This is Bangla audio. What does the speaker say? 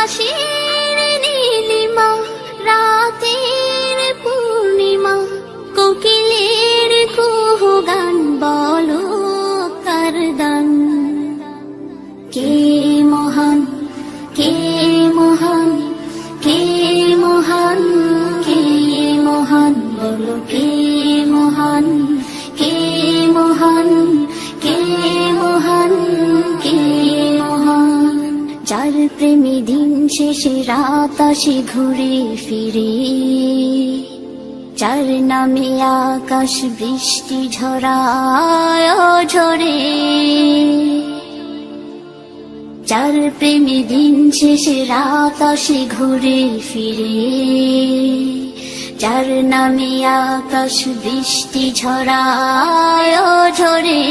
আকাশের নীলিমা, রাতের পূর্ণিমা, কোকিলের কুহু গান, বলো কার দান। কে মহান, কে মহান, কে মহান, কে মহান, বলো কে মহান, কে মহান, কে মহান, কে মহান। যার প্রেমে দিন শেষে রাত আসে ঘুরে ফিরে, যার নামে আকাশ বৃষ্টি ঝরায় ঝরে, যার প্রেমে দিন শেষে রাত আসে ঘুরে ফিরে, যার নামে আকাশ বৃষ্টি ঝরায় ঝরে।